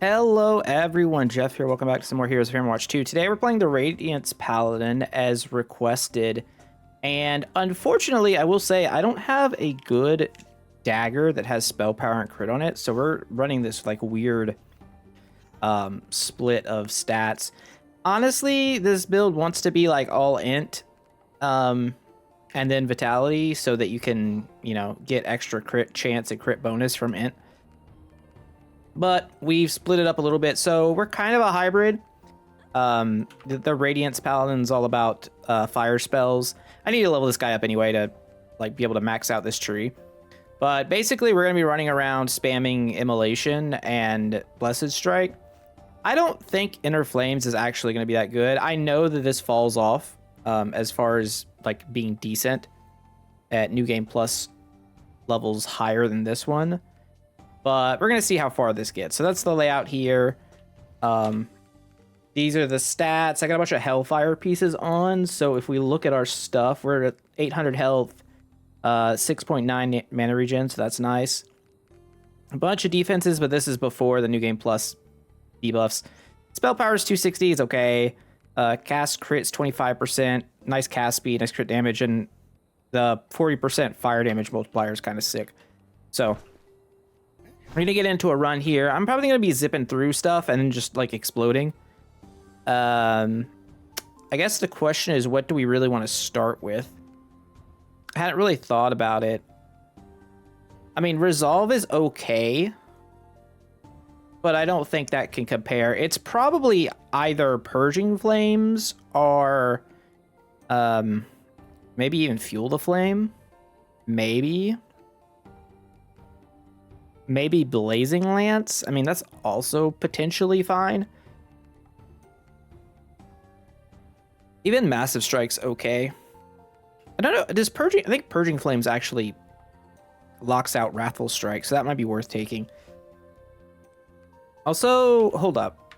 Hello everyone, Jeff here. Welcome back to some more Heroes of Hammerwatch 2. Today we're playing the Radiance Paladin as requested. And unfortunately, I will say I don't have a good dagger that has spell power and crit on it. So we're running this like weird split of stats. Honestly, this build wants to be like all int and then vitality so that you can, get extra crit chance and crit bonus from int. But we've split it up a little bit, so we're kind of a hybrid. The Radiance Paladin's all about fire spells. I need to level this guy up anyway to be able to max out this tree. But basically, we're going to be running around spamming Immolation and Blessed Strike. I don't think Inner Flames is actually going to be that good. I know that this falls off as far as being decent at New Game Plus levels higher than this one. But we're going to see how far this gets. So that's the layout here. These are the stats. I got a bunch of Hellfire pieces on. So if we look at our stuff, we're at 800 health, 6.9 mana regen. So that's nice. A bunch of defenses, but this is before the New Game Plus debuffs. Spell power is 260. It's okay. Cast crits 25%. Nice cast speed, nice crit damage. And the 40% fire damage multiplier is kind of sick. So we're going to get into a run here. I'm probably going to be zipping through stuff and then just exploding. I guess the question is, what do we really want to start with? I hadn't really thought about it. I mean, Resolve is okay, but I don't think that can compare. It's probably either Purging Flames or maybe even Fuel the Flame. Maybe Blazing Lance. I mean, that's also potentially fine. Even Massive Strike's okay. I don't know. I think Purging Flames actually locks out Wrathful Strike, so that might be worth taking. Also, hold up.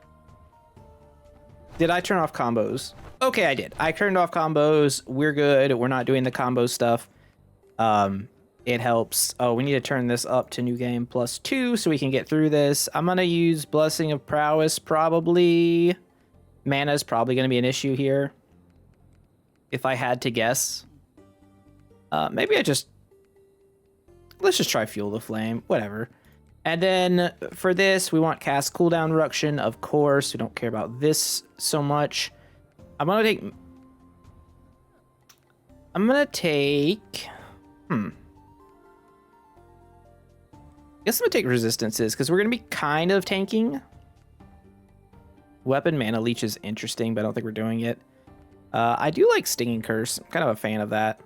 Did I turn off combos? Okay, I did. I turned off combos. We're good. We're not doing the combo stuff. It helps. Oh, we need to turn this up to New Game Plus 2 so we can get through this. I'm going to use Blessing of Prowess probably. Mana is probably going to be an issue here, if I had to guess. Maybe let's just try Fuel the Flame. Whatever. And then for this, we want Cast Cooldown Reduction, of course. We don't care about this so much. I'm going to take... I guess I'm going to take Resistances, because we're going to be kind of tanking. Weapon Mana Leech is interesting, but I don't think we're doing it. I do like Stinging Curse. I'm kind of a fan of that.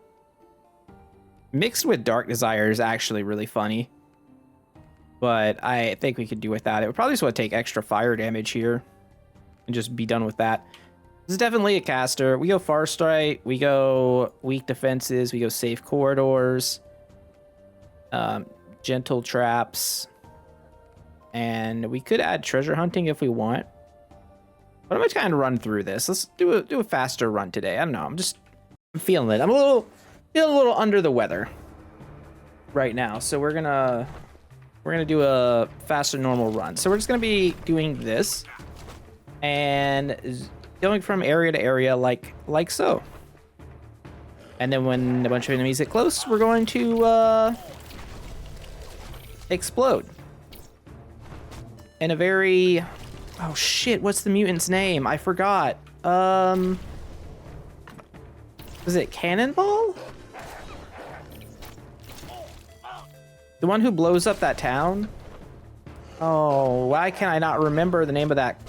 Mixed with Dark Desire is actually really funny. But I think we could do without it. We probably just want to take extra fire damage here and just be done with that. This is definitely a caster. We go Farsight. We go Weak Defenses. We go Safe Corridors. Gentle Traps. And we could add Treasure Hunting if we want. But I'm going to kind of run through this. Let's do a faster run today. I don't know. I'm feeling it. I'm feeling a little under the weather right now. So we're gonna do a faster normal run. So we're just gonna be doing this and going from area to area like so. And then when a bunch of enemies get close, we're going to explode in a very... Oh shit, what's the mutant's name? I forgot. Is it Cannonball? The one who blows up that town? Oh, why can I not remember the name of that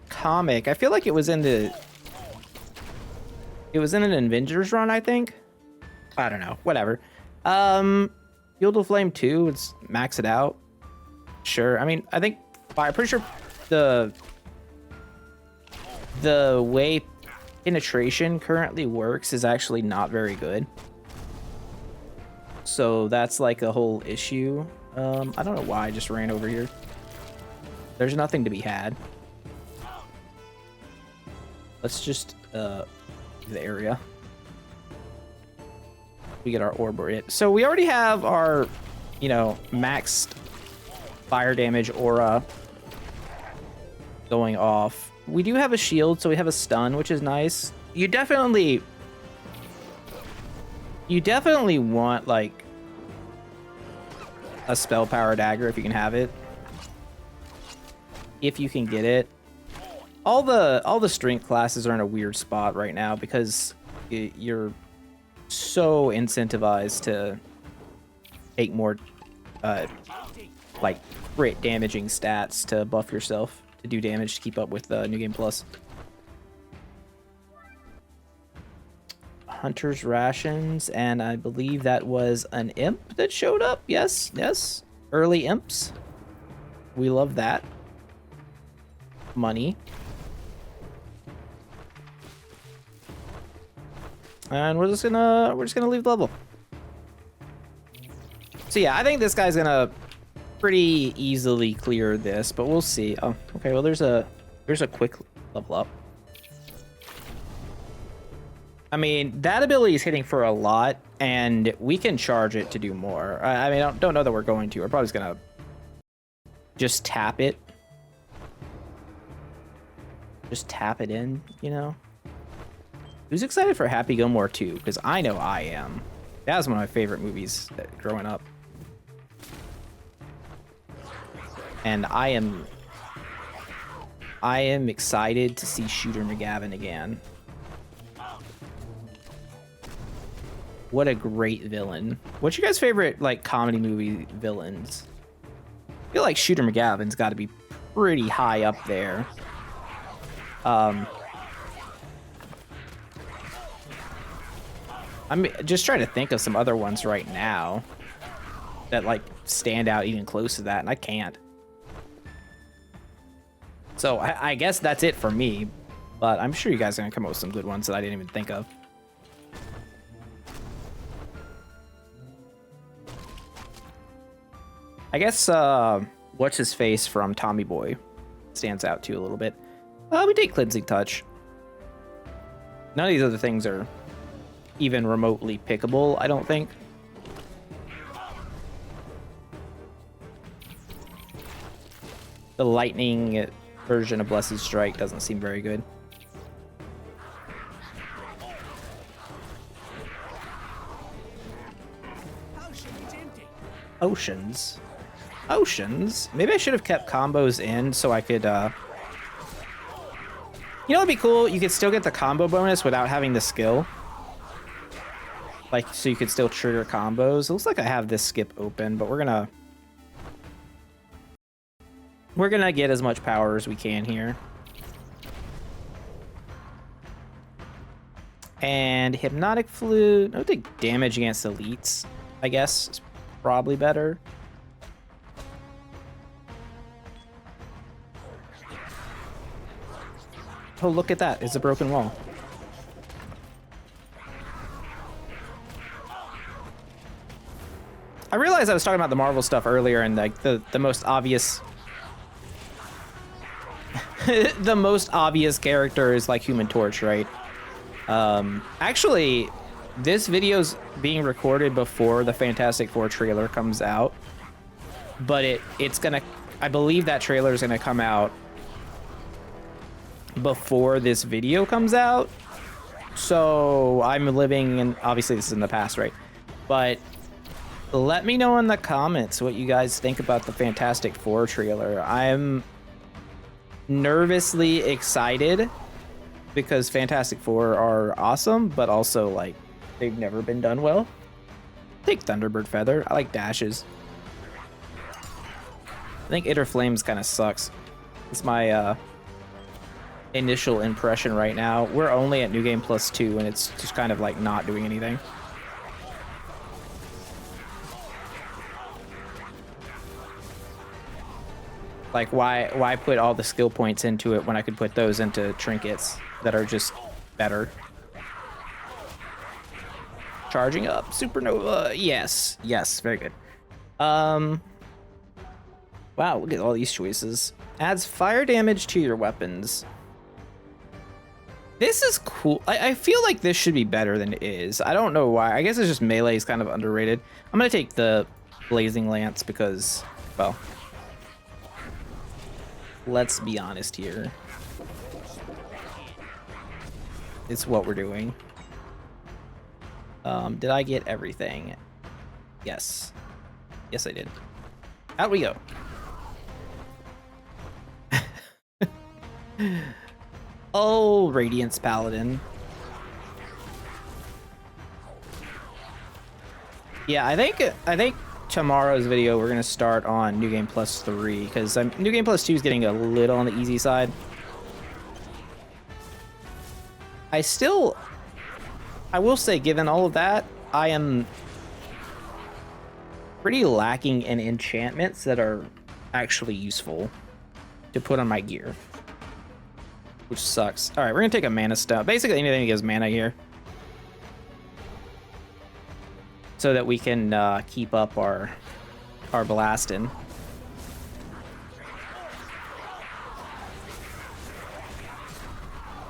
comic? I feel like it was in an Avengers run, I think. I don't know. Whatever. Fuel the Flame 2, let's max it out. Sure. I mean, I'm pretty sure the way penetration currently works is actually not very good. So that's like a whole issue. I don't know why I just ran over here. There's nothing to be had. Let's just the area. We get our orb it. So we already have our, maxed fire damage aura going off. We do have a shield, so we have a stun, which is nice. You definitely want like a spell power dagger if you can have it. If you can get it. All the strength classes are in a weird spot right now because you're so incentivized to take more like crit damaging stats to buff yourself to do damage to keep up with New Game Plus. Hunter's rations, and I believe that was an imp that showed up. Yes, yes. Early imps. We love that. Money. And we're just gonna leave the level. So yeah, I think this guy's gonna pretty easily clear this, but we'll see. Oh, okay. Well, there's a quick level up. I mean, that ability is hitting for a lot, and we can charge it to do more. I mean, I don't know that we're going to. We're probably just gonna just tap it. Just tap it in, you know? Who's excited for Happy Gilmore 2? Because I know I am. That was one of my favorite movies growing up. And I am excited to see Shooter McGavin again. What a great villain. What's your guys' favorite like comedy movie villains? I feel like Shooter McGavin's got to be pretty high up there. I'm just trying to think of some other ones right now that like stand out even close to that, and I can't. So I guess that's it for me, but I'm sure you guys are gonna come up with some good ones that I didn't even think of. I guess what's his face from Tommy Boy stands out too a little bit. We take Cleansing Touch. None of these other things are even remotely pickable, I don't think. The lightning version of Blessed Strike doesn't seem very good. Oceans. Oceans? Maybe I should have kept combos in so I could, You know what'd be cool? You could still get the combo bonus without having the skill. Like, so you could still trigger combos. It looks like I have this skip open, but we're gonna get as much power as we can here. And Hypnotic Flute. I don't think damage against elites, I guess, is probably better. Oh, look at that. It's a broken wall. I realized I was talking about the Marvel stuff earlier, and like the most obvious the most obvious character is like Human Torch, right? Actually, this video's being recorded before the Fantastic Four trailer comes out, but it's gonna, I believe that trailer is gonna come out before this video comes out. So I'm living in, obviously this is in the past, right? But let me know in the comments what you guys think about the Fantastic Four trailer. I'm nervously excited because Fantastic Four are awesome, but also like they've never been done well. Take Thunderbird Feather. I like dashes. I think Itter Flames kind of sucks. It's my initial impression right now. We're only at New Game Plus 2, and it's just kind of like not doing anything. Like, why put all the skill points into it when I could put those into trinkets that are just better? Charging up, Supernova. Yes, yes, very good. Wow, look at all these choices. Adds fire damage to your weapons. This is cool. I feel like this should be better than it is. I don't know why. I guess it's just melee is kind of underrated. I'm gonna take the Blazing Lance because, well, Let's be honest here. It's what we're doing. Did I get everything? Yes. Yes, I did. Out we go. Oh, Radiance Paladin. Yeah, I think tomorrow's video we're gonna start on New Game Plus 3 because New Game Plus 2 is getting a little on the easy side. I will say, given all of that, I am pretty lacking in enchantments that are actually useful to put on my gear, which sucks. All right, we're gonna take a mana stone. Basically, anything that gives mana here, so that we can keep up our blasting.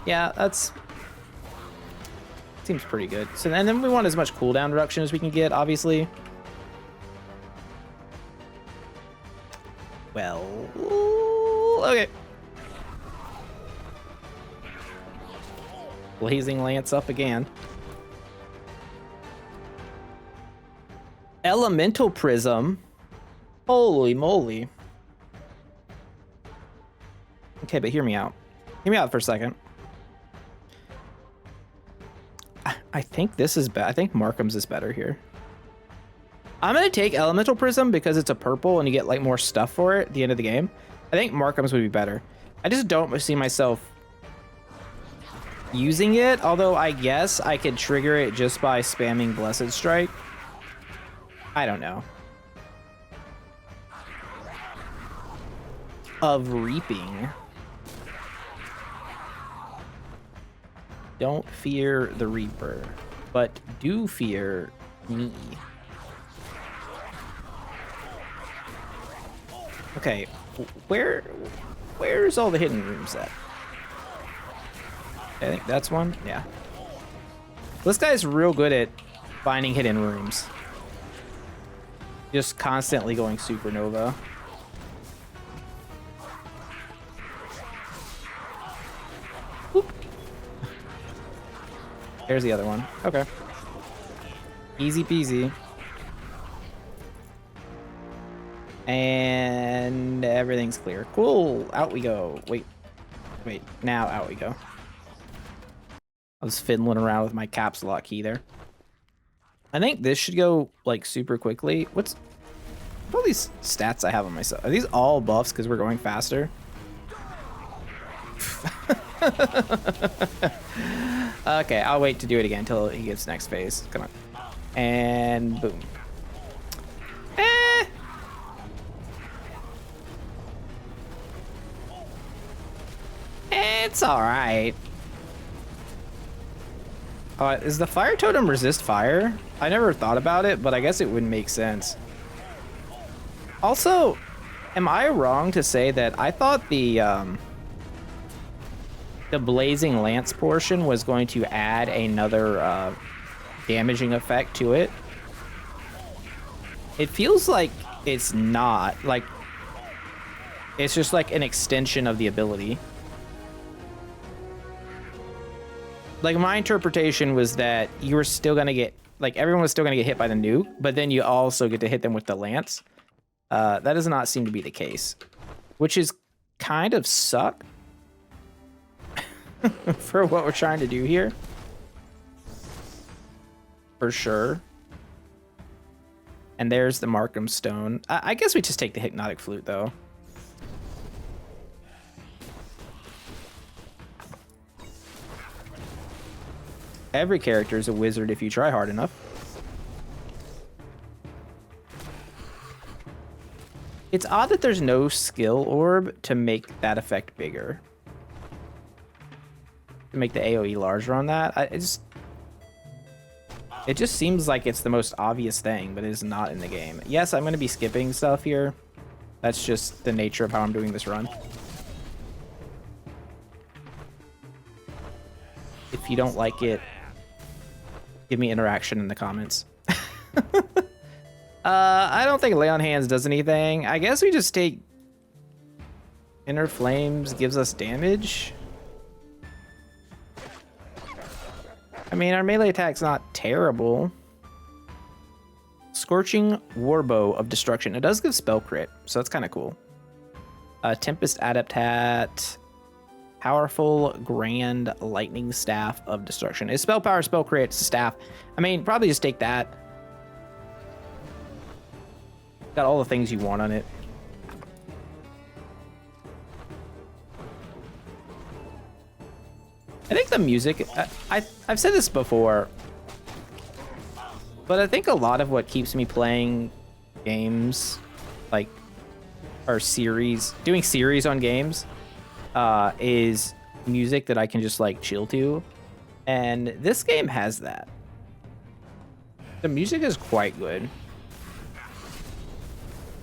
Yeah, that's seems pretty good. So and then we want as much cooldown reduction as we can get, obviously. Well, okay. Blazing Lance up again. Elemental Prism. Holy moly. Okay, but hear me out. Hear me out for a second. I think this is bad. I think Markham's is better here. I'm gonna take Elemental Prism because it's a purple and you get like more stuff for it at the end of the game. I think Markham's would be better. I just don't see myself using it, although I guess I could trigger it just by spamming Blessed Strike. I don't know. Of Reaping. Don't fear the Reaper, but do fear me. Okay, where's all the hidden rooms at? I think that's one. Yeah. This guy's real good at finding hidden rooms. Just constantly going supernova. Whoop. There's the other one. Okay. Easy peasy. And everything's clear. Cool. Out we go. Wait. Now out we go. I was fiddling around with my caps lock key there. I think this should go like super quickly. What's all these stats I have on myself? Are these all buffs because we're going faster? Okay, I'll wait to do it again until he gets next phase. Come on. And boom. It's alright. Is the fire totem resist fire? I never thought about it, but I guess it would make sense. Also, am I wrong to say that I thought the Blazing Lance portion was going to add another damaging effect to it? It feels like it's not. Like, it's just like an extension of the ability. Like, my interpretation was that you were still gonna get, like, everyone was still gonna get hit by the nuke, but then you also get to hit them with the lance. That does not seem to be the case, which is kind of suck for what we're trying to do here. For sure. And there's the Markham Stone. I guess we just take the Hypnotic Flute, though. Every character is a wizard if you try hard enough. It's odd that there's no skill orb to make that effect bigger. To make the AoE larger on that. It just seems like it's the most obvious thing, but it is not in the game. Yes, I'm going to be skipping stuff here. That's just the nature of how I'm doing this run. If you don't like it, give me interaction in the comments. I don't think Lay on Hands does anything. I guess we just take Inner Flames gives us damage. I mean, our melee attack's not terrible. Scorching Warbow of Destruction. It does give spell crit, so that's kind of cool. Tempest Adaptat. Powerful Grand Lightning Staff of Destruction. It's spell power, spell crit, staff. I mean, probably just take that. Got all the things you want on it. I think the music, I've said this before, but I think a lot of what keeps me playing games, like, or series, doing series on games, is music that I can just, like, chill to. And this game has that. The music is quite good.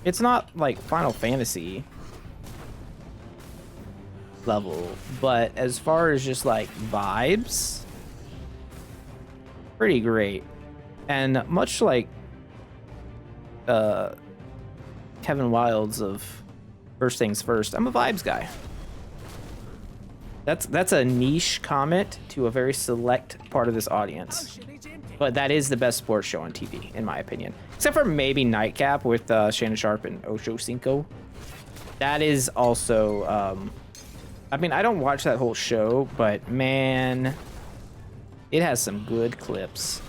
It's not, like, Final Fantasy level, but as far as just like vibes, pretty great. And much like Kevin Wildes of First Things First, I'm a vibes guy. That's a niche comment to a very select part of this audience, but that is the best sports show on TV in my opinion, except for maybe Nightcap with Shannon Sharp and Ocho Cinco. That is also I mean, I don't watch that whole show, but man, it has some good clips.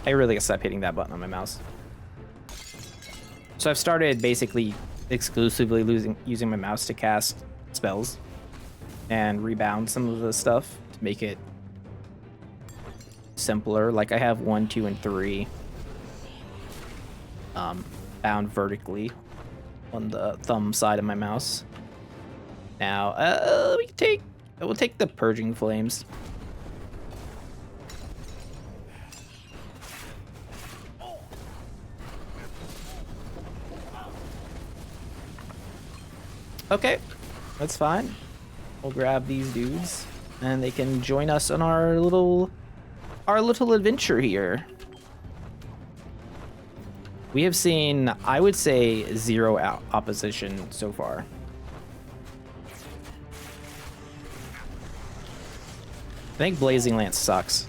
I really gotta stop hitting that button on my mouse. So I've started basically exclusively using my mouse to cast spells and rebound some of the stuff to make it simpler. Like I have 1, 2, and 3 bound vertically on the thumb side of my mouse. Now, we'll take the Purging Flames. Okay, that's fine. We'll grab these dudes, and they can join us on our little adventure here. We have seen, I would say, 0 opposition so far. I think Blazing Lance sucks.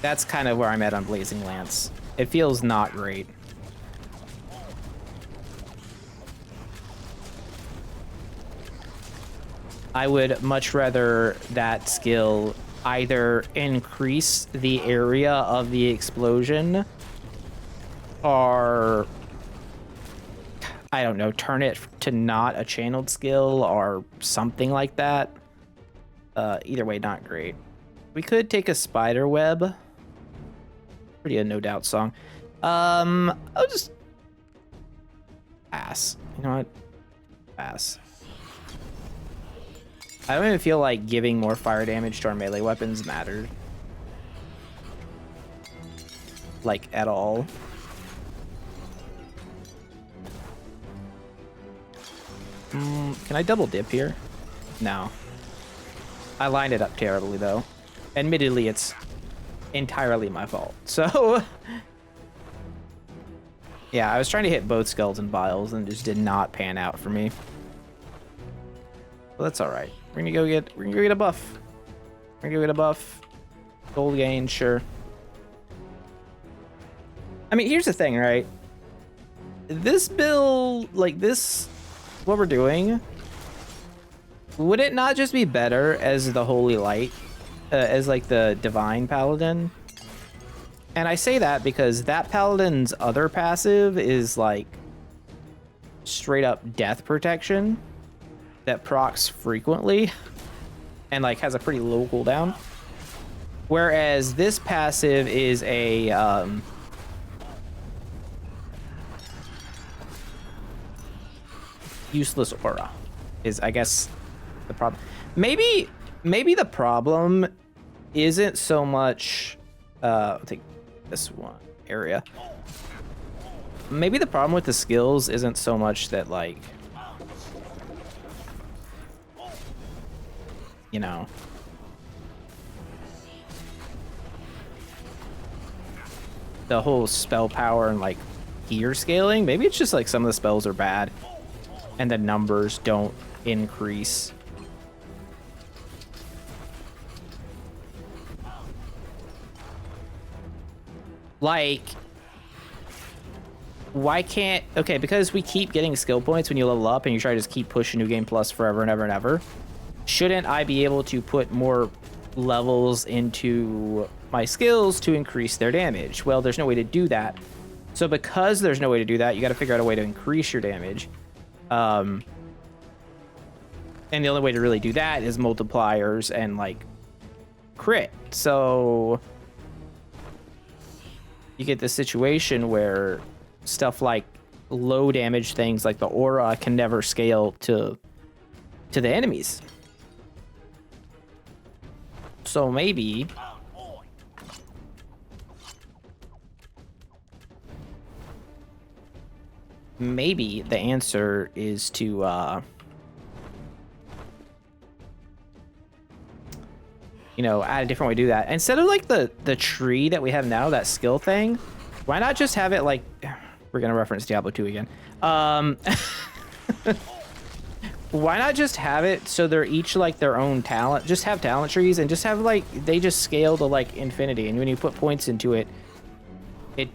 That's kind of where I'm at on Blazing Lance. It feels not great. I would much rather that skill either increase the area of the explosion or, I don't know, turn it to not a channeled skill or something like that. Either way, not great. We could take a spider web. Pretty a No Doubt song. I'll just pass. You know what? Pass. I don't even feel like giving more fire damage to our melee weapons mattered. Like, at all. Can I double dip here? No. I lined it up terribly, though. Admittedly, it's entirely my fault. So, yeah, I was trying to hit both skeleton vials and just did not pan out for me. Well, that's all right. We're gonna go get a buff. We're gonna go get a buff. Gold gain, sure. I mean, here's the thing, right? This build, like this, what we're doing, would it not just be better as the Holy Light, as like the Divine Paladin? And I say that because that Paladin's other passive is like straight up death protection that procs frequently and like has a pretty low cooldown. Whereas this passive is a useless aura is, I guess, the problem. Maybe the problem isn't so much I'll take this one area. Maybe the problem with the skills isn't so much that, like, you know, the whole spell power and like gear scaling. Maybe it's just like some of the spells are bad and the numbers don't increase. Like, why can't... Okay, because we keep getting skill points when you level up and you try to just keep pushing New Game Plus forever and ever and ever. Shouldn't I be able to put more levels into my skills to increase their damage? Well, there's no way to do that. So because there's no way to do that, you got to figure out a way to increase your damage. And the only way to really do that is multipliers and, like, crit. So you get this situation where stuff like low damage things like the aura can never scale to the enemies. So maybe the answer is to you know, add a different way to do that. Instead of like the tree that we have now, that skill thing, why not just have it like... We're gonna reference Diablo 2 again. Why not just have it so they're each like their own talent? Just have talent trees and just have like they just scale to like infinity, and when you put points into it, it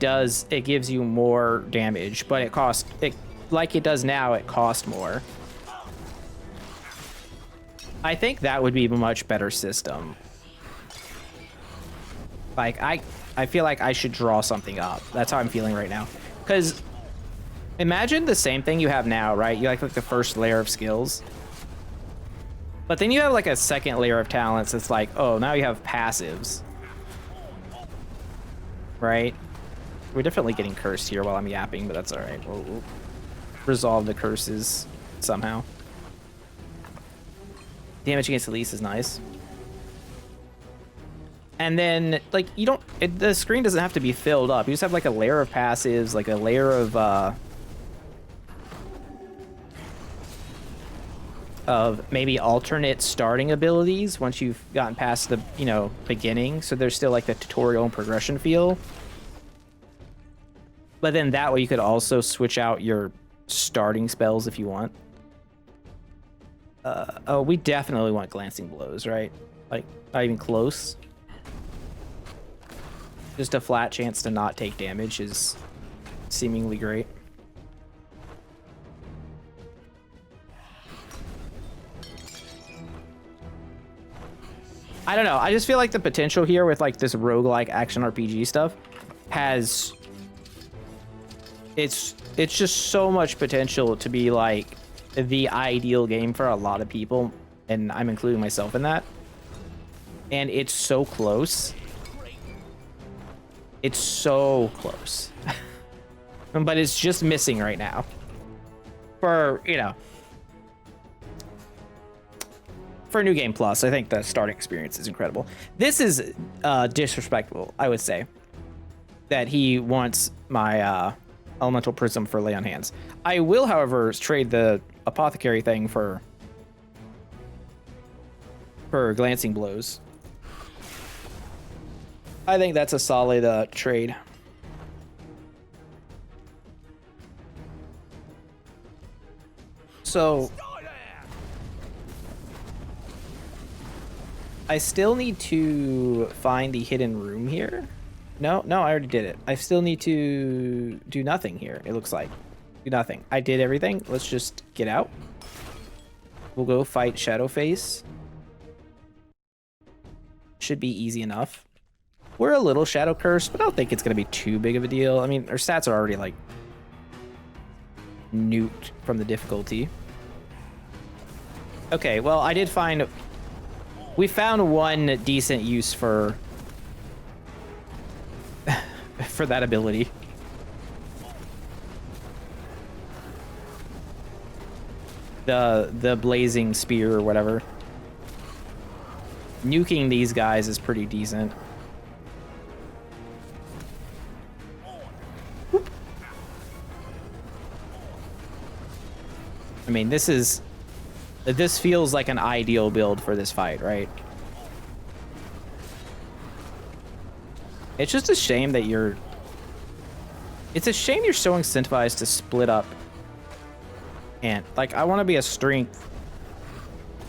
gives you more damage, but it costs it like it does now. It costs more. I think that would be a much better system. Like I feel like I should draw something up. That's how I'm feeling right now. Because imagine the same thing you have now, right? You like the first layer of skills. But then you have like a second layer of talents. It's like, oh, now you have passives. Right? We're definitely getting cursed here while I'm yapping, but that's all right. We'll resolve the curses somehow. Damage against Elise is nice. And then, like, you don't... the screen doesn't have to be filled up. You just have, like, a layer of passives, like a layer of maybe alternate starting abilities once you've gotten past the, you know, beginning. So there's still, like, the tutorial and progression feel. But then that way you could also switch out your starting spells if you want. Oh, we definitely want glancing blows, right? Like, not even close. Just a flat chance to not take damage is seemingly great. I don't know. I just feel like the potential here with like this roguelike action RPG stuff has... It's just so much potential to be like the ideal game for a lot of people, and I'm including myself in that. And it's so close. It's so close. But it's just missing right now. For, you know, for New Game Plus, I think the starting experience is incredible. This is disrespectful, I would say, that he wants my Elemental Prism for Lay on Hands. I will, however, trade the Apothecary thing for Glancing Blows. I think that's a solid trade. So I still need to find the hidden room here. No, I already did it. I still need to do nothing here, it looks like. Do nothing. I did everything. Let's just get out. We'll go fight Shadowface. Should be easy enough. We're a little shadow cursed, but I don't think it's going to be too big of a deal. I mean, our stats are already, like, nuked from the difficulty. Okay, well, I did find... We found one decent use for... for that ability. The blazing spear or whatever. Nuking these guys is pretty decent. I mean, this feels like an ideal build for this fight, right? It's just a shame that you're It's a shame you're so incentivized to split up. And like, I want to be a strength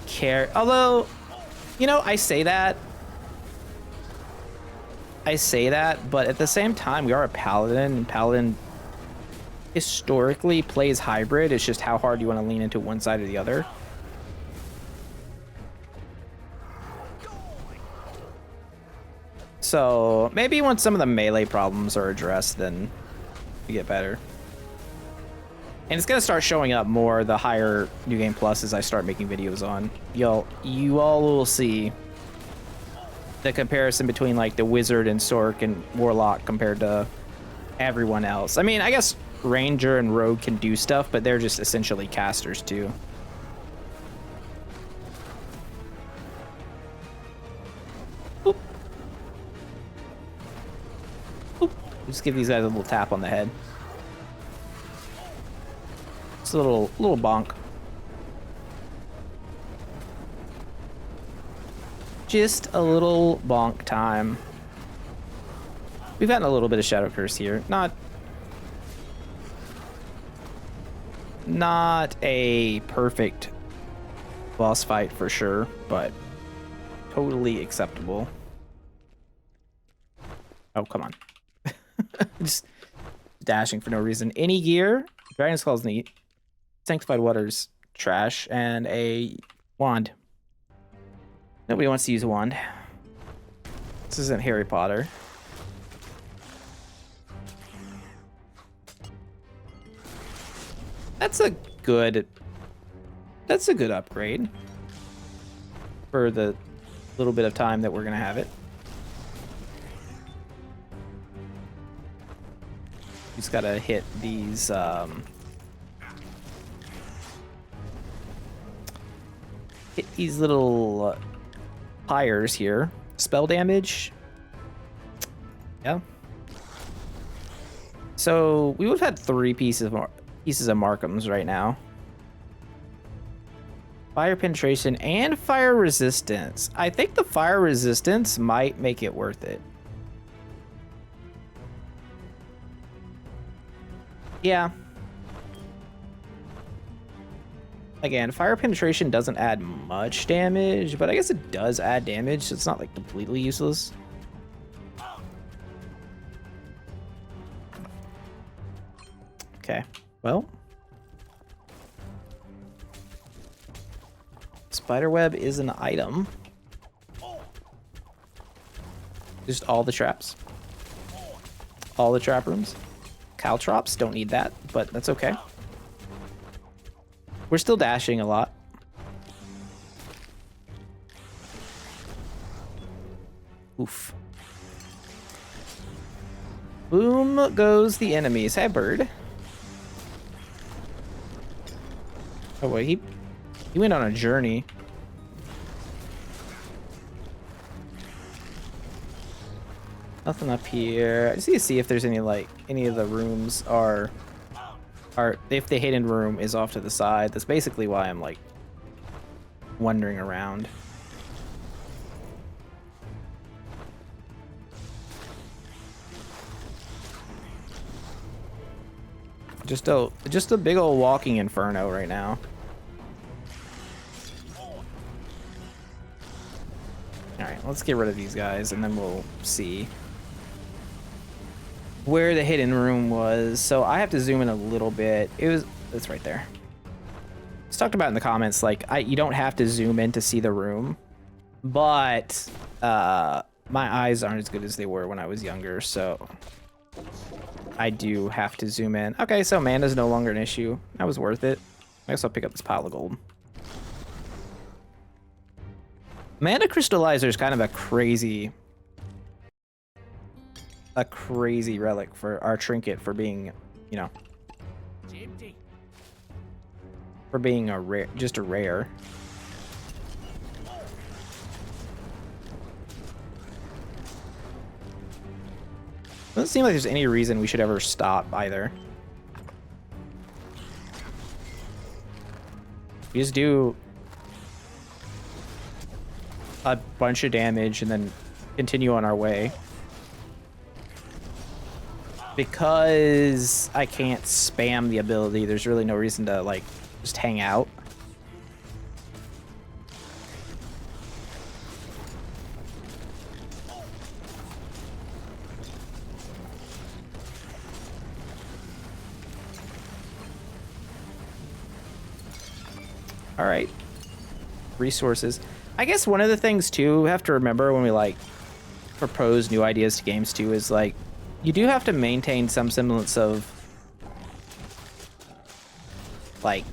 care. Although, you know, I say that, but at the same time, we are a paladin, and paladin historically plays hybrid. It's just how hard you want to lean into one side or the other. So maybe once some of the melee problems are addressed, then we get better. And it's gonna start showing up more the higher New Game Plus as I start making videos on. You all will see the comparison between like the wizard and sorc and warlock compared to everyone else. I mean, I guess ranger and rogue can do stuff, but they're just essentially casters too. Boop. Boop. Just give these guys a little tap on the head. It's a little bonk. Just a little bonk time. We've gotten a little bit of Shadow Curse here. Not a perfect boss fight for sure, but totally acceptable. Oh, come on. Just dashing for no reason. Any gear? Dragon Skull's neat. Sanctified Water's trash. And a wand. Nobody wants to use a wand. This isn't Harry Potter. That's a good upgrade for the little bit of time that we're gonna have it. Just gotta hit these little pyres here. Spell damage. Yeah. So we would have had 3 pieces of Markham's right now. Fire penetration and fire resistance. I think the fire resistance might make it worth it. Yeah. Again, fire penetration doesn't add much damage, but I guess it does add damage, so it's not like completely useless. Okay, well. Spiderweb is an item. Just all the traps. All the trap rooms. Caltrops, don't need that, but that's okay. We're still dashing a lot. Oof. Boom goes the enemies. Hey, bird. Oh, wait, he went on a journey. Nothing up here. I just need to see if there's any of the rooms are if the hidden room is off to the side. That's basically why I'm like wandering around. Just a big old walking inferno right now. All right, let's get rid of these guys and then we'll see where the hidden room was. So I have to zoom in a little bit. It's right there. It's talked about in the comments, like you don't have to zoom in to see the room, but my eyes aren't as good as they were when I was younger, so I do have to zoom in. Okay, so mana's no longer an issue. That was worth it. I guess I'll pick up this pile of gold. Mana crystallizer is kind of a crazy relic for our trinket for being, you know, for being a rare, just a rare. Doesn't seem like there's any reason we should ever stop either. We just do a bunch of damage and then continue on our way. because I can't spam the ability, there's really no reason to, like, just hang out. All right. Resources. I guess one of the things, too, we have to remember when we, like, propose new ideas to games, too, is, like, you do have to maintain some semblance of, like,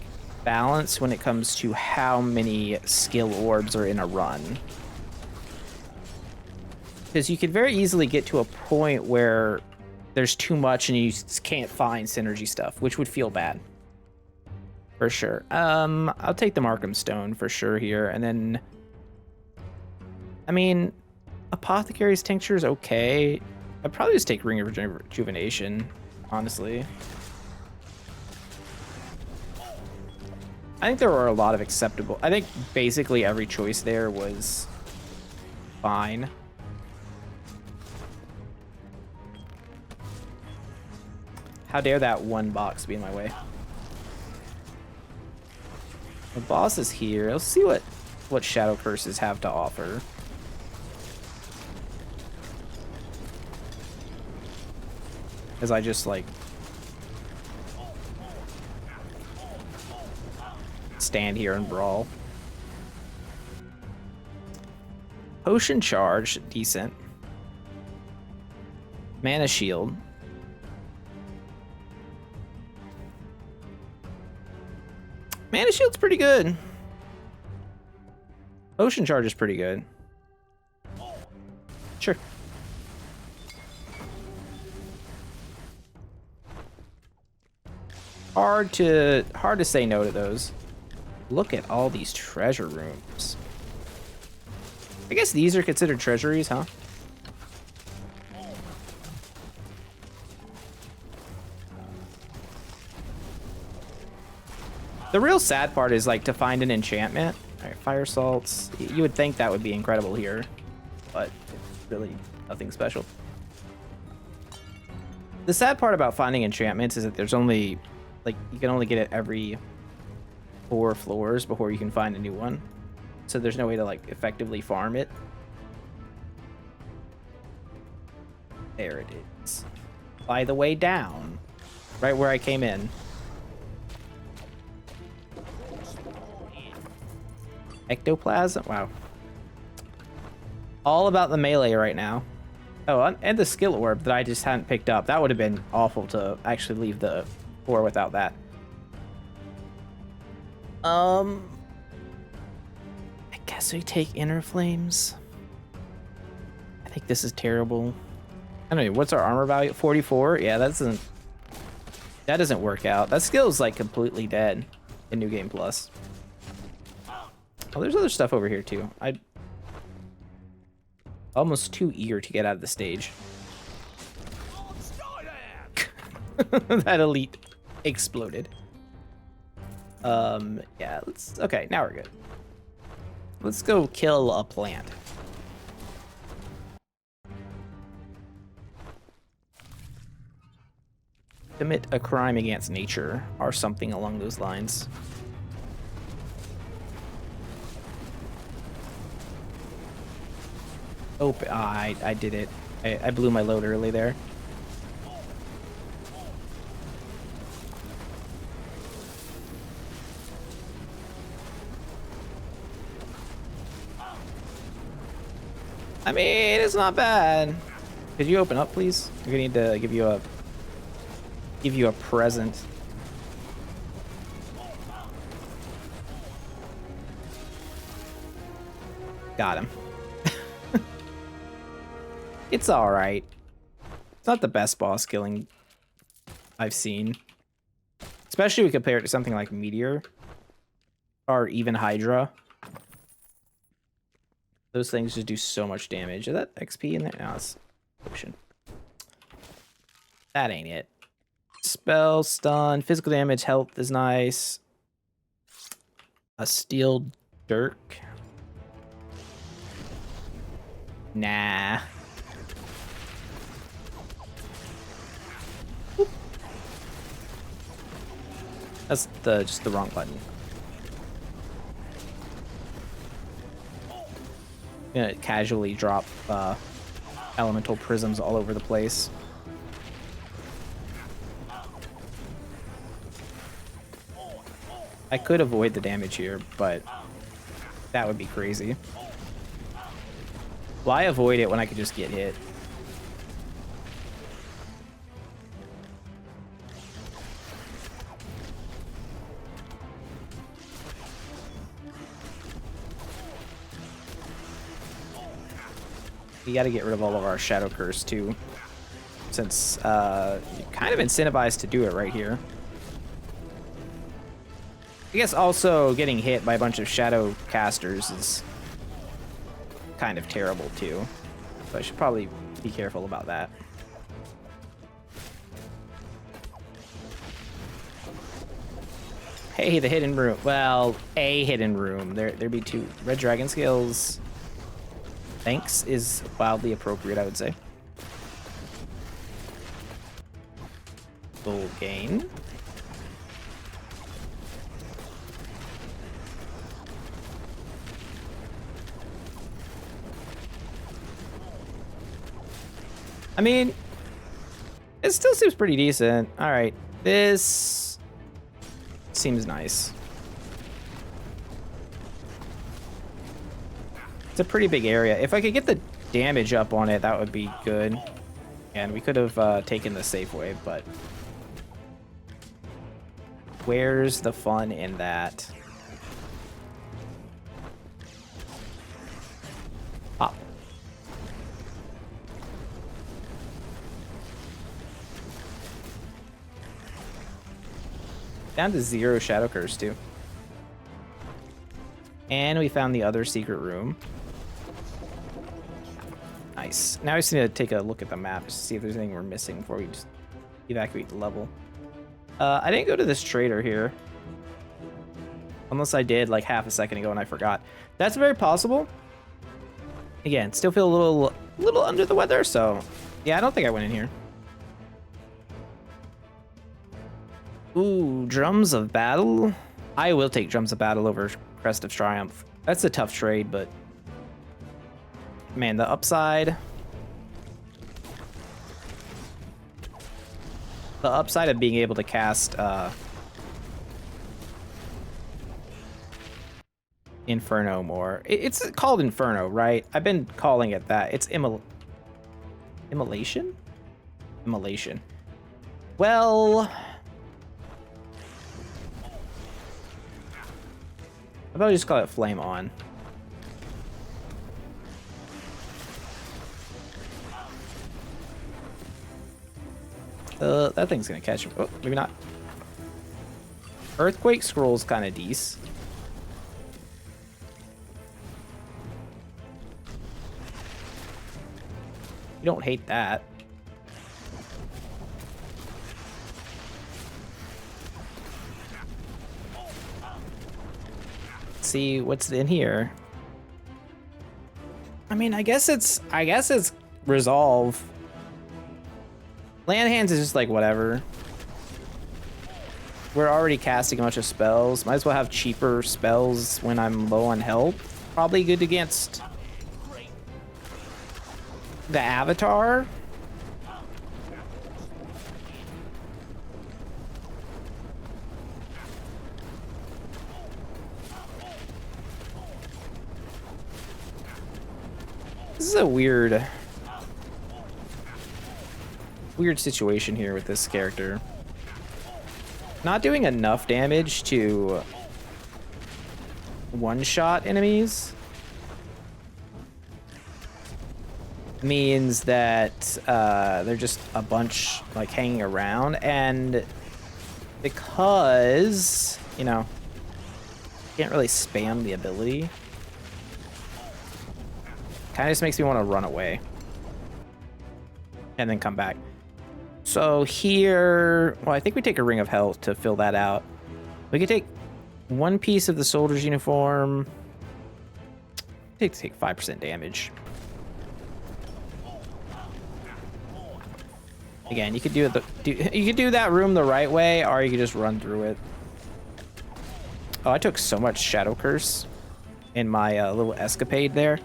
balance when it comes to how many skill orbs are in a run. Because you could very easily get to a point where there's too much and you just can't find synergy stuff, which would feel bad. For sure. I'll take the Markham Stone for sure here, and then... I mean, Apothecary's Tincture is okay. I'd probably just take Ring of Rejuvenation, honestly. I think there were a lot of acceptable... I think basically every choice there was fine. How dare that one box be in my way? The boss is here. Let's see what Shadow Curses have to offer. As I just, like, stand here and brawl. Potion Charge, decent. Mana Shield. Mana Shield's pretty good. Potion Charge is pretty good. Sure. Hard to say no to those. Look at all these treasure rooms. I guess these are considered treasuries, huh? The real sad part is, like, to find an enchantment. All right, fire salts. You would think that would be incredible here, but it's really nothing special. The sad part about finding enchantments is that there's only, like, you can only get it every 4 floors before you can find a new one. So there's no way to, like, effectively farm it. There it is. By the way down. Right where I came in. Ectoplasm? Wow. All about the melee right now. Oh, and the skill orb that I just hadn't picked up. That would have been awful to actually leave the floor without that. I guess we take Inner Flames. I think this is terrible. I don't know, what's our armor value? 44? Yeah, that doesn't work out. That skill is, like, completely dead in New Game Plus. Oh, there's other stuff over here, too. I'm almost too eager to get out of the stage. That elite exploded. Yeah, okay, now we're good. Let's go kill a plant. Commit a crime against nature, or something along those lines. Oh, I did it. I blew my load early there. I mean, it's not bad. Could you open up, please? I'm gonna need to give you a present. Got him. It's all right. It's not the best boss killing I've seen, especially when we compare it to something like Meteor or even Hydra. Those things just do so much damage. Is that XP in there? No, it's potion. That ain't it. Spell, stun, physical damage, health is nice. A steel dirk. Nah. That's just the wrong button. Gonna casually drop elemental prisms all over the place. I could avoid the damage here, but that would be crazy. Why avoid it when I could just get hit? We gotta get rid of all of our Shadow Curse too, since you're kind of incentivized to do it right here. I guess also getting hit by a bunch of Shadow Casters is kind of terrible too, so I should probably be careful about that. Hey, the hidden room. Well, a hidden room. There'd be two. Red Dragon Scales. Thanks is wildly appropriate, I would say. Gold gain. I mean, it still seems pretty decent. All right, this seems nice. It's a pretty big area. If I could get the damage up on it, that would be good. And we could have taken the safe way, but where's the fun in that? Pop. Down to 0 Shadow Curse too. And we found the other secret room. Nice. Now we just need to take a look at the map just to see if there's anything we're missing before we just evacuate the level. I didn't go to this trader here. Unless I did like half a second ago and I forgot. That's very possible. Again, still feel a little under the weather, so yeah, I don't think I went in here. Ooh, Drums of Battle. I will take Drums of Battle over Crest of Triumph. That's a tough trade, but man, the upside of being able to cast Inferno more. It's called Inferno, right? I've been calling it that. It's Immolation? Immolation. Well, how about we just call it Flame On? That thing's gonna catch him. Oh, maybe not. Earthquake Scroll's kind of decent. You don't hate that. Let's see what's in here. I mean, I guess it's Resolve. Land Hands is just like whatever. We're already casting a bunch of spells. Might as well have cheaper spells when I'm low on health. Probably good against the Avatar. This is a weird situation here with this character. Not doing enough damage to one-shot enemies means that they're just a bunch like hanging around, and because, you know, can't really spam the ability, kind of just makes me want to run away and then come back. So here, well, I think we take a Ring of Health to fill that out. We could take one piece of the soldier's uniform. Take 5% damage. Again, you could do that room the right way, or you could just run through it. Oh, I took so much Shadow Curse in my little escapade there.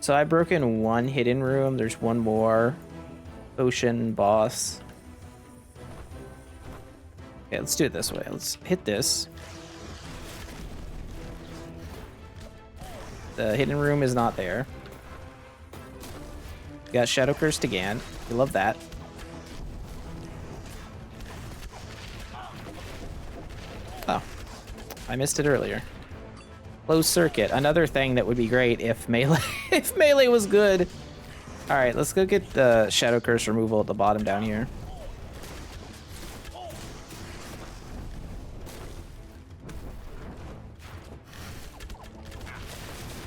So I've broken one hidden room. There's one more. Ocean boss. Okay, let's do it this way. Let's hit this. The hidden room is not there. Got Shadow Cursed again. We love that. Oh, I missed it earlier. Closed circuit. Another thing that would be great if melee if melee was good. All right, let's go get the Shadow Curse removal at the bottom down here.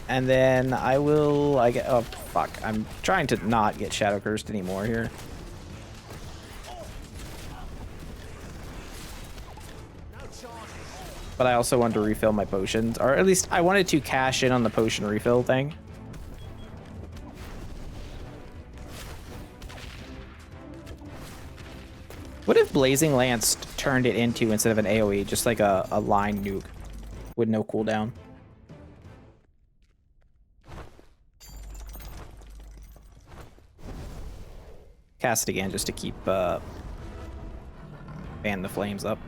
And then oh fuck, I'm trying to not get Shadow Cursed anymore here. But I also wanted to refill my potions, or at least I wanted to cash in on the potion refill thing. What if Blazing Lance turned it into, instead of an AoE, just like a line nuke with no cooldown? Cast it again just to keep fan the flames up.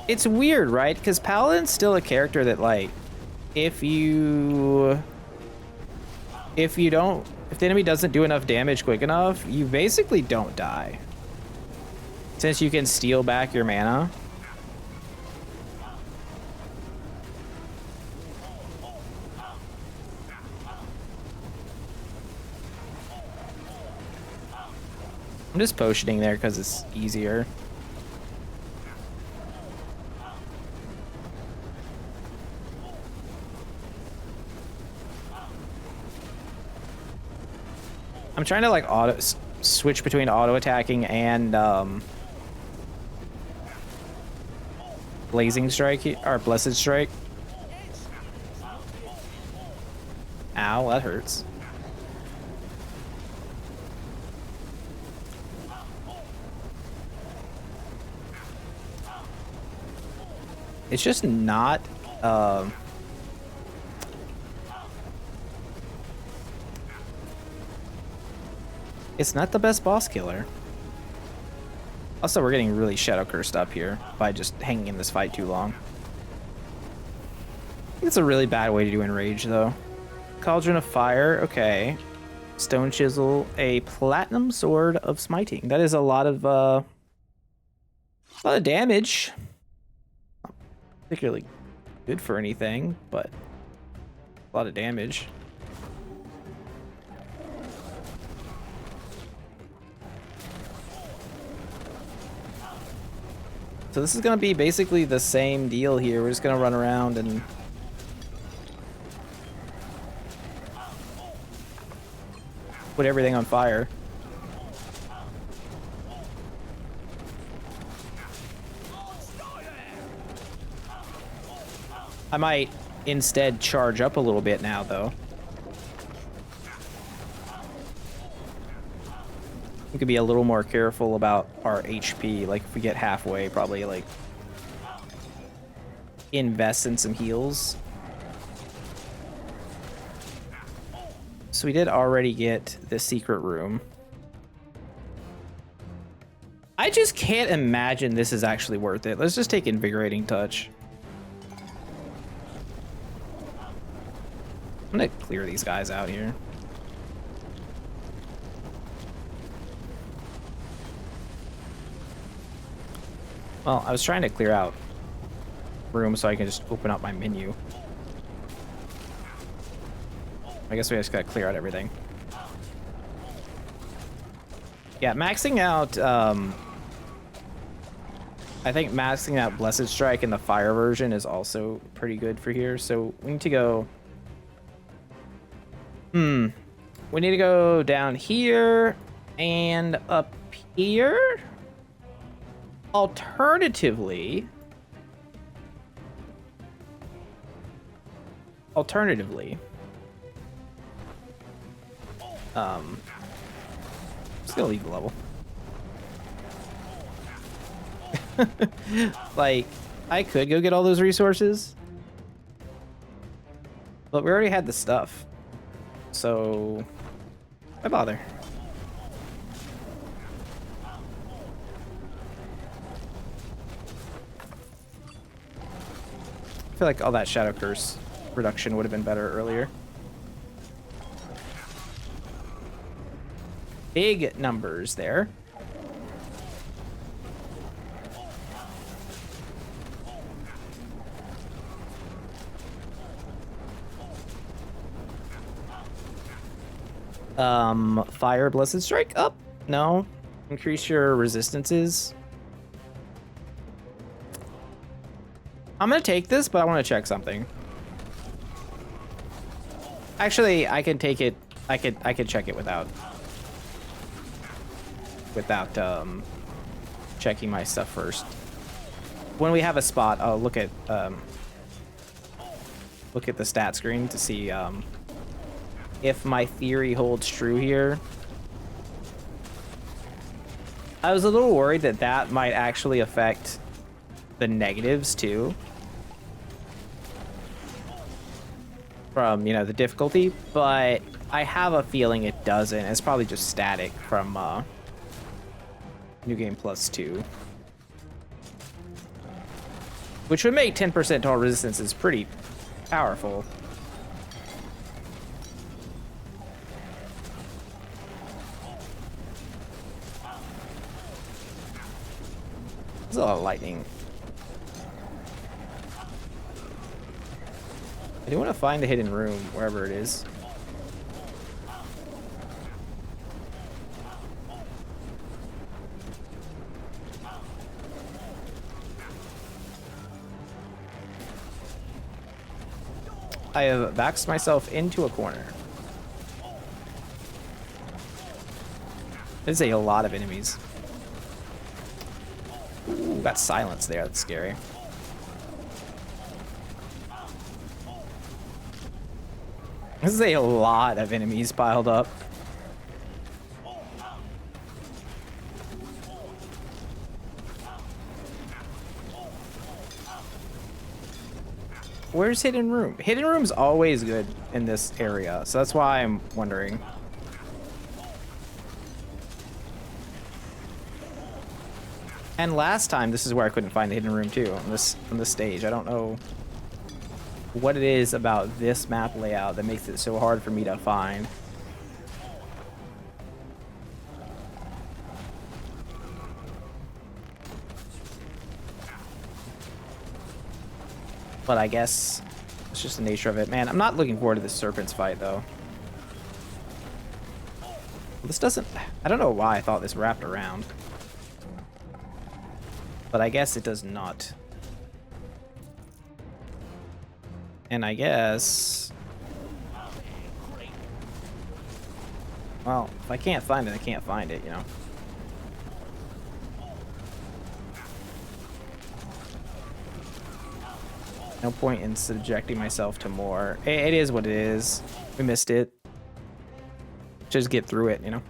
It's weird, right? Because Paladin's still a character that, like, if the enemy doesn't do enough damage quick enough, you basically don't die. Since you can steal back your mana. I'm just potioning there because it's easier. I'm trying to like switch between auto attacking and Blazing Strike or Blessed Strike. Ow, that hurts. It's just not it's not the best boss killer. Also, we're getting really Shadow Cursed up here by just hanging in this fight too long. I think it's a really bad way to do Enrage, though. Cauldron of Fire, okay. Stone Chisel, a Platinum Sword of Smiting. That is a lot of damage. Not particularly good for anything, but a lot of damage. So this is going to be basically the same deal here. We're just going to run around and put everything on fire. I might instead charge up a little bit now, though. We could be a little more careful about our HP. Like, if we get halfway, probably, like, invest in some heals. So we did already get the secret room. I just can't imagine this is actually worth it. Let's just take Invigorating Touch. I'm gonna clear these guys out here. Well, I was trying to clear out room so I can just open up my menu. I guess we just gotta clear out everything. Yeah, maxing out, I think maxing out Blessed Strike in the fire version is also pretty good for here. So we need to go... We need to go down here and up here. Alternatively, Alternatively, just gonna leave the level. Like, I could go get all those resources, but we already had the stuff, so why bother? I feel like all that Shadow Curse reduction would have been better earlier. Big numbers there. Fire Blessed Strike up? No. Increase your resistances. I'm gonna take this, but I want to check something. Actually, I can take it. I could check it without checking my stuff first. When we have a spot, I'll look at the stat screen to see if my theory holds true here. I was a little worried that that might actually affect the negatives too, from, you know, the difficulty, but I have a feeling it doesn't. It's probably just static from New Game Plus 2, which would make 10% total resistance is pretty powerful. There's a lot of lightning. I do want to find the hidden room, wherever it is. I have backed myself into a corner. There's a lot of enemies. Ooh, got silence there. That's scary. This is a lot of enemies piled up. Where's Hidden Room? Hidden Room's always good in this area, so that's why I'm wondering. And last time, this is where I couldn't find the Hidden Room too, on this stage. I don't know what it is about this map layout that makes it so hard for me to find. But I guess it's just the nature of it. Man, I'm not looking forward to this Serpents fight, though. This doesn't... I don't know why I thought this wrapped around. But I guess it does not. And I guess... well, if I can't find it, I can't find it, you know? No point in subjecting myself to more. It is what it is. We missed it. Just get through it, you know?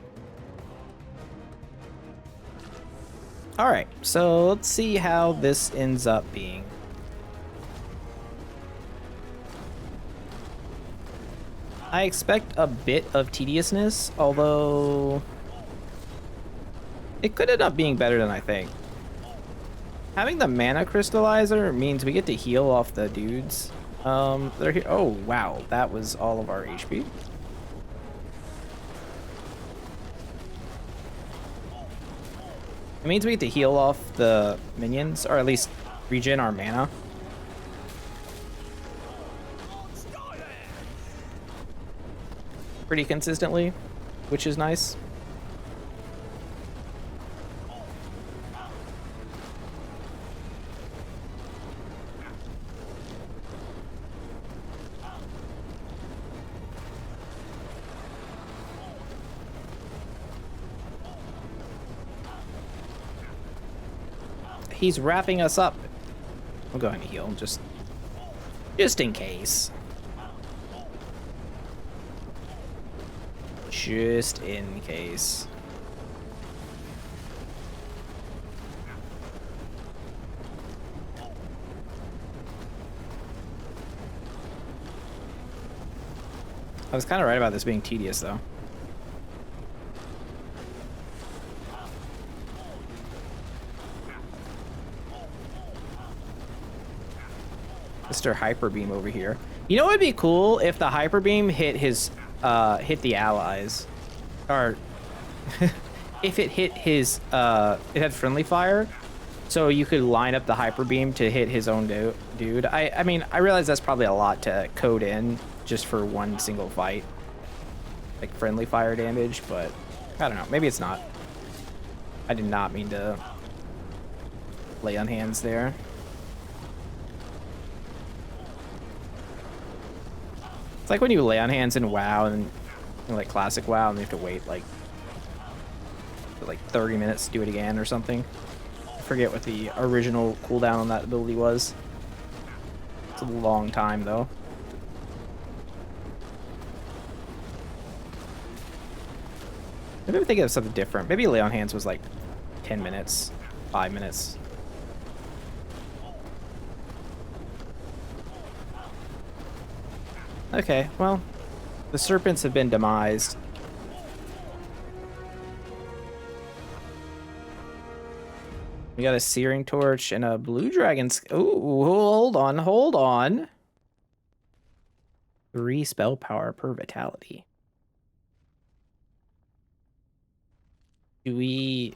Alright, so let's see how this ends up being. I expect a bit of tediousness, although it could end up being better than I think. Having the mana crystallizer means we get to heal off the dudes that are here. Oh, wow. That was all of our HP. It means we get to heal off the minions, or at least regen our mana. Pretty consistently, which is nice. He's wrapping us up. I'm going to heal him just in case. just in case. I was kind of right about this being tedious, though. Mr. Hyper Beam over here. You know what would be cool if the Hyper Beam hit his, hit the allies, or if it hit his, it had friendly fire, so you could line up the Hyper Beam to hit his own dude. I mean, I realize that's probably a lot to code in just for one single fight, like friendly fire damage, but I don't know. Maybe it's not. I did not mean to lay on hands there. It's like when you lay on hands in WoW and like classic WoW, and you have to wait like 30 minutes to do it again or something. I forget what the original cooldown on that ability was. It's a long time though. Maybe I'm thinking of something different. Maybe lay on hands was like 10 minutes, 5 minutes. Okay, well, the serpents have been demised. We got a searing torch and a blue dragon's. Ooh, hold on, hold on. 3 spell power per vitality. Do we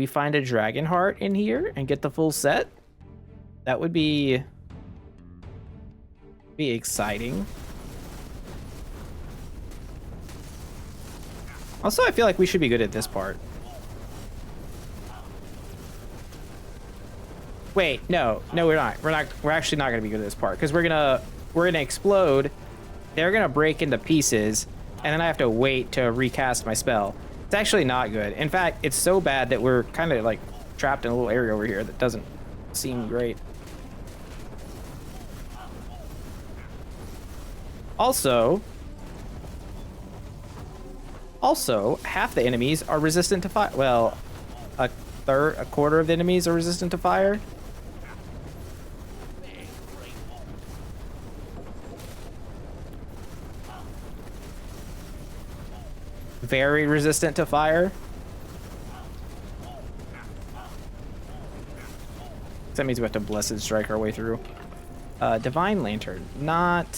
find a dragon heart in here and get the full set? That would be exciting. Also, I feel like we should be good at this part. Wait, no, we're not. We're actually not gonna be good at this part because we're gonna explode. They're gonna break into pieces, and then I have to wait to recast my spell. It's actually not good. In fact, it's so bad that we're kind of like trapped in a little area over here that doesn't seem great. Also, half the enemies are resistant to fire. Well, a quarter of the enemies are resistant to fire. Very resistant to fire. That means we have to Blessed Strike our way through. Divine Lantern, not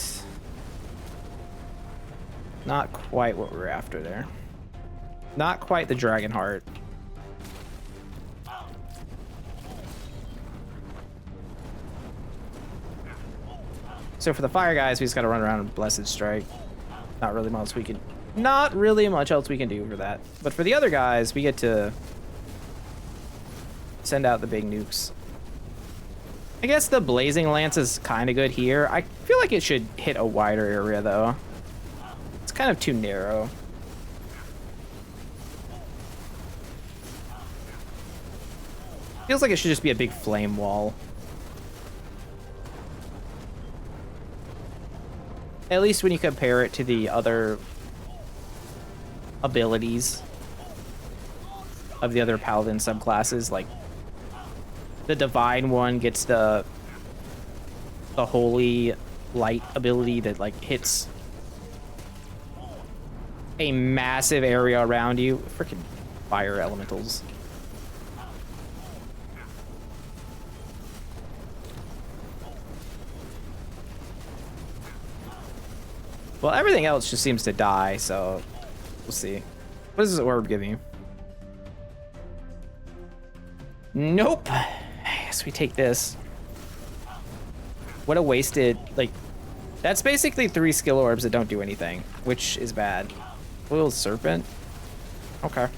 quite what we're after there. Not quite the Dragon Heart. So for the fire guys, we just gotta run around and Blessed Strike. Not really much else we can do for that. But for the other guys, we get to send out the big nukes. I guess the Blazing Lance is kind of good here. I feel like it should hit a wider area though. It's kind of too narrow. Feels like it should just be a big flame wall. At least when you compare it to the other abilities of the other paladin subclasses, like the divine one gets the holy light ability that like hits a massive area around you. Freaking fire elementals. Well, everything else just seems to die, so we'll see. What does this orb give you? Nope. I guess we take this. What a wasted, like, that's basically 3 skill orbs that don't do anything, which is bad. Little serpent. Okay.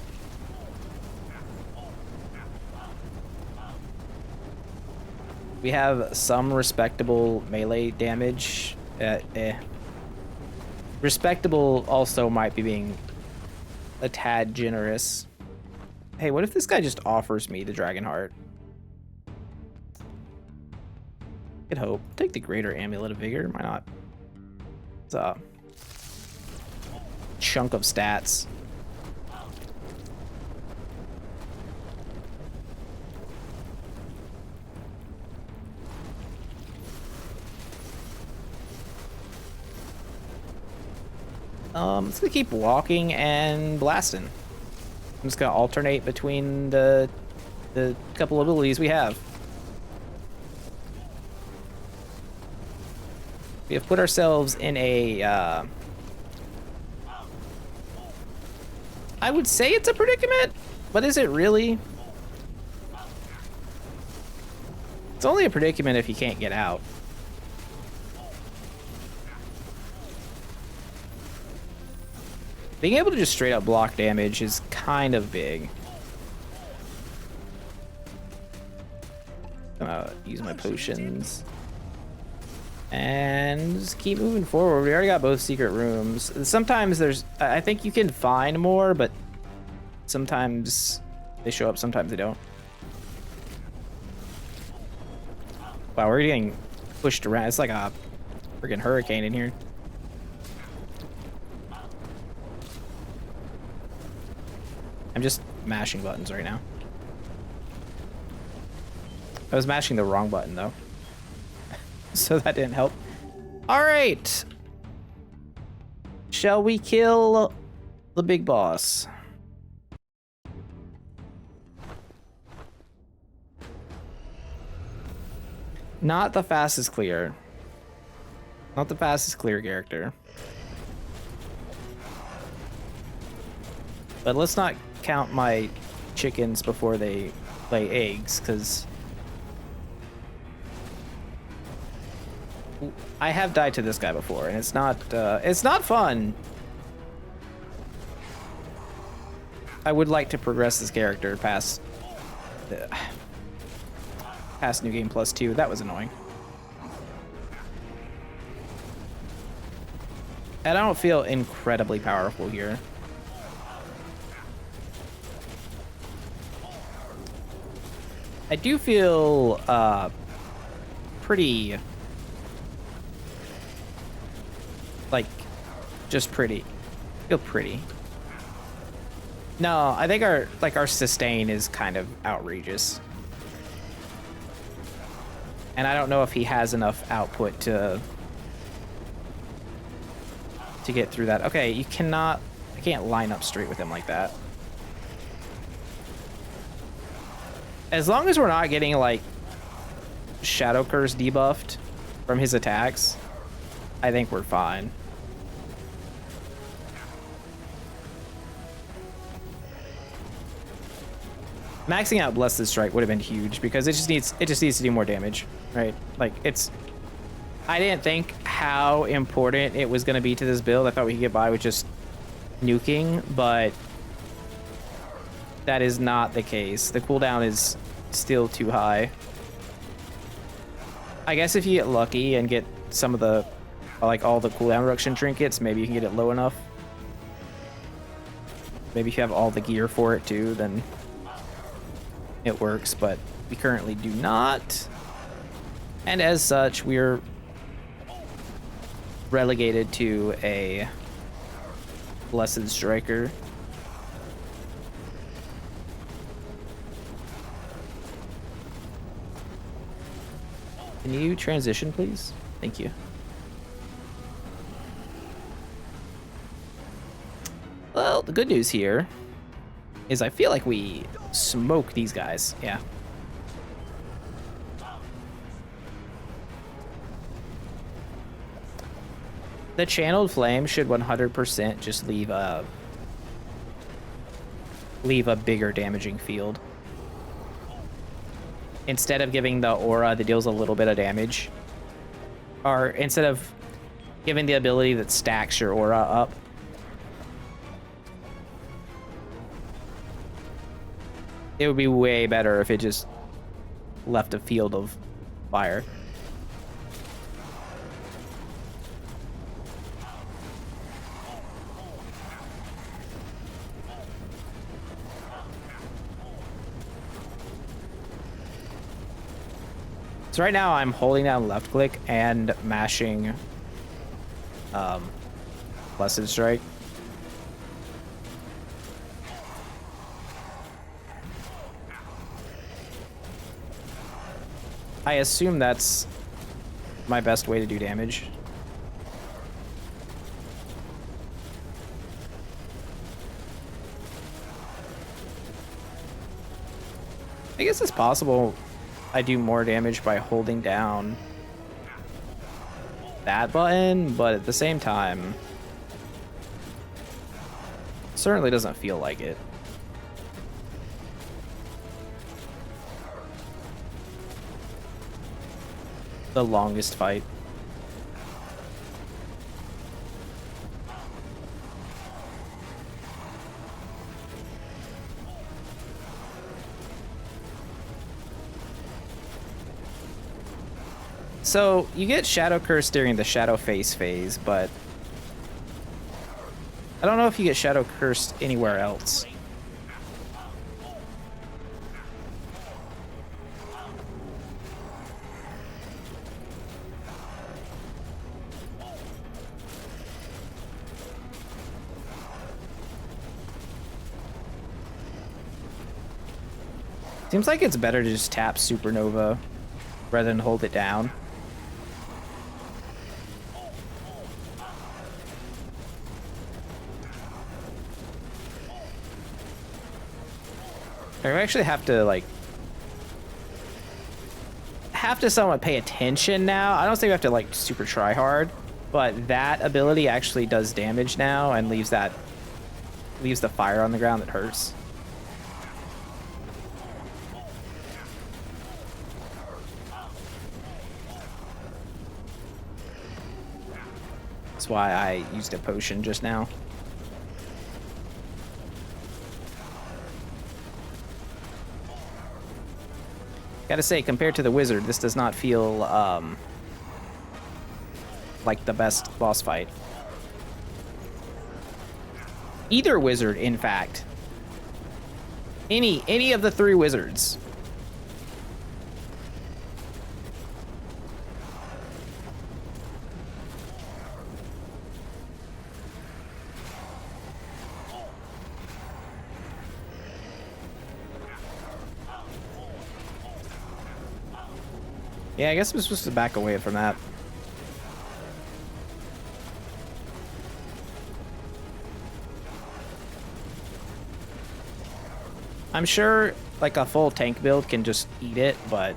We have some respectable melee damage. Respectable also might be being a tad generous. Hey, what if this guy just offers me the Dragon Heart? Could hope. Take the Greater Amulet of Vigor. Why not? What's up? chunk of stats. I'm just gonna keep walking and blasting. I'm just gonna alternate between the couple of abilities we have. We have put ourselves in a, I would say it's a predicament, but is it really? It's only a predicament if you can't get out. Being able to just straight up block damage is kind of big. I'm gonna use my potions. And just keep moving forward. We already got both secret rooms. Sometimes I think you can find more, but sometimes they show up, sometimes they don't. Wow, we're getting pushed around. It's like a freaking hurricane in here. I'm just mashing buttons right now. I was mashing the wrong button though. So that didn't help. All right. Shall we kill the big boss? Not the fastest clear. Not the fastest clear character. But let's not count my chickens before they lay eggs, because I have died to this guy before, and it's not fun. I would like to progress this character past New Game Plus 2. That was annoying. And I don't feel incredibly powerful here. I do feel pretty, like, just pretty. Feel pretty. No, I think our sustain is kind of outrageous. And I don't know if he has enough output to get through that. Okay, I can't line up straight with him like that. As long as we're not getting, like, Shadow Curse debuffed from his attacks, I think we're fine. Maxing out Blessed Strike would have been huge because it just needs to do more damage, right? Like, I didn't think how important it was going to be to this build. I thought we could get by with just nuking, but that is not the case. The cooldown is still too high. I guess if you get lucky and get some of the, like, all the cooldown reduction trinkets, maybe you can get it low enough. Maybe if you have all the gear for it too, then it works, but we currently do not. And as such, we're relegated to a Blessed Striker. Can you transition, please? Thank you. Well, the good news here is I feel like we smoke these guys. Yeah. The channeled flame should 100% just leave a bigger damaging field. Instead of giving the aura that deals a little bit of damage, or instead of giving the ability that stacks your aura up, it would be way better if it just left a field of fire. So right now I'm holding down left click and mashing Blessed Strike. I assume that's my best way to do damage. I guess it's possible I do more damage by holding down that button, but at the same time, certainly doesn't feel like it. The longest fight. So you get Shadow Curse during the Shadow Face phase, but I don't know if you get Shadow Cursed anywhere else. Seems like it's better to just tap Supernova rather than hold it down. I actually have to somewhat pay attention now. I don't think we have to like super try hard, but that ability actually does damage now and leaves the fire on the ground that hurts. That's why I used a potion just now. Gotta say, compared to the wizard, this does not feel like the best boss fight. Either wizard, in fact. Any of the three wizards. Yeah, I guess I'm supposed to back away from that. I'm sure like a full tank build can just eat it, but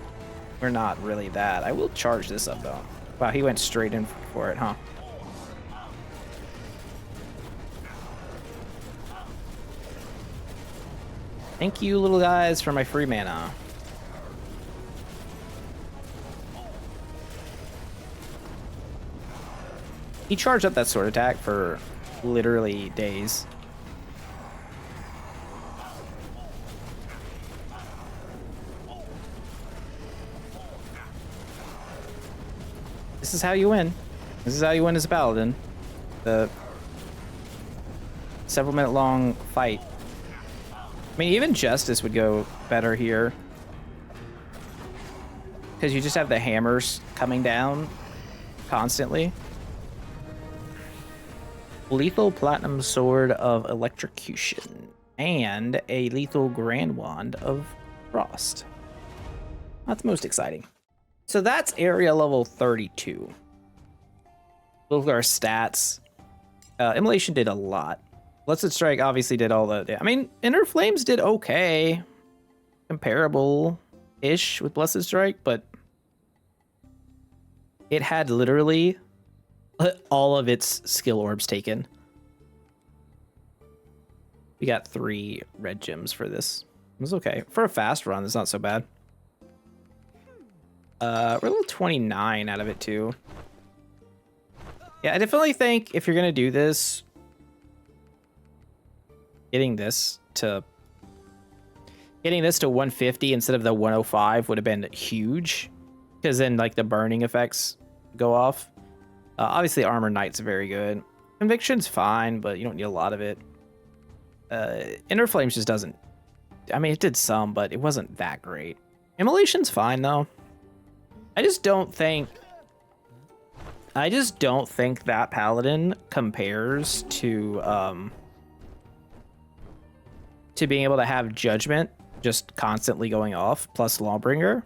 we're not really that. I will charge this up though. Wow, he went straight in for it, huh? Thank you, little guys, for my free mana. He charged up that sword attack for literally days. This is how you win. This is how you win as a paladin. The several minute long fight. I mean, even Justice would go better here. Because you just have the hammers coming down constantly. Lethal Platinum Sword of Electrocution. And a Lethal Grand Wand of Frost. That's most exciting. So that's area level 32. Look at our stats. Immolation did a lot. Blessed Strike obviously did all the... I mean, Inner Flames did okay. Comparable-ish with Blessed Strike, but... it had literally all of its skill orbs taken. We got 3 red gems for this. It was okay. For a fast run, it's not so bad. We're a little 29 out of it, too. Yeah, I definitely think if you're going to do this, getting this to 150 instead of the 105 would have been huge. Because then, like, the burning effects go off. Obviously, Armor Knight's very good. Conviction's fine, but you don't need a lot of it. Inner Flames just doesn't... I mean, it did some, but it wasn't that great. Immolation's fine, though. I just don't think that Paladin compares to being able to have Judgment just constantly going off, plus Lawbringer.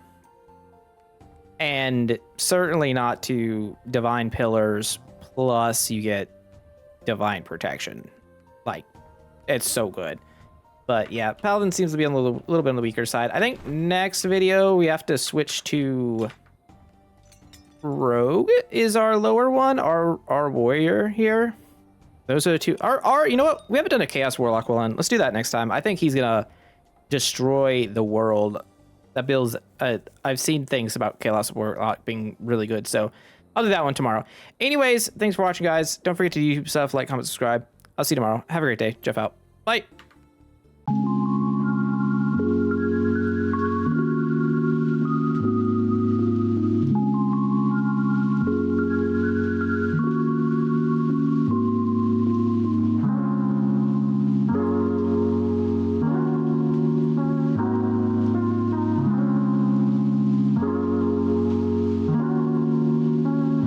And certainly not to Divine Pillars, plus you get Divine Protection. Like, it's so good. But yeah, Paladin seems to be on a little bit on the weaker side. I think next video we have to switch to Rogue is our lower one, our warrior here. Those are the two. You know what? We haven't done a Chaos Warlock one. Let's do that next time. I think he's gonna destroy the world. That builds. I've seen things about Chaos Warlock being really good, so I'll do that one tomorrow. Anyways, thanks for watching, guys. Don't forget to do stuff like, comment, subscribe. I'll see you tomorrow. Have a great day. Jeff out. Bye.